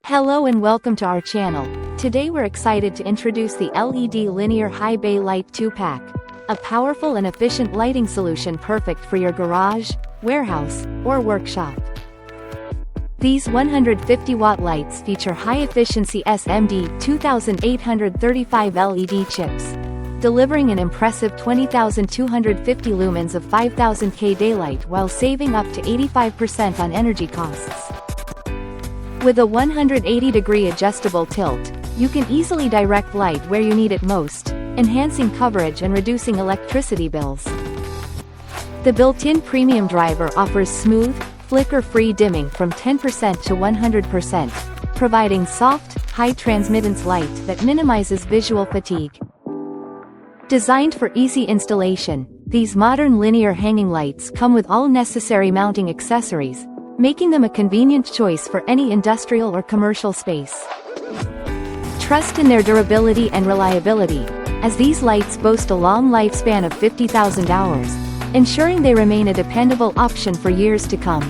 Hello and welcome to our channel. Today we're excited to introduce the LED Linear High Bay Light 2-pack. A powerful and efficient lighting solution perfect for your garage, warehouse, or workshop. These 150-watt lights feature high-efficiency SMD2835 LED chips, delivering an impressive 20,250 lumens of 5,000 daylight while saving up to 85% on energy costs. With a 180-degree adjustable tilt, you can easily direct light where you need it most, enhancing coverage and reducing electricity bills. The built-in premium driver offers smooth, flicker-free dimming from 10% to 100%, providing soft, high-transmittance light that minimizes visual fatigue. Designed for easy installation, these modern linear hanging lights come with all necessary mounting accessories, making them a convenient choice for any industrial or commercial space. Trust in their durability and reliability, as these lights boast a long lifespan of 50,000 hours, ensuring they remain a dependable option for years to come.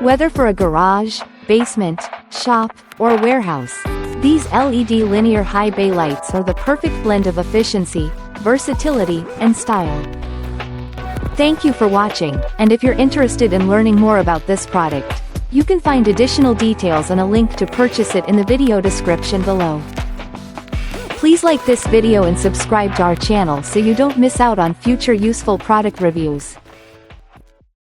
Whether for a garage, basement, shop, or warehouse, these LED linear high bay lights are the perfect blend of efficiency, versatility, and style. Thank you for watching, and if you're interested in learning more about this product, you can find additional details and a link to purchase it in the video description below. Please like this video and subscribe to our channel so you don't miss out on future useful product reviews.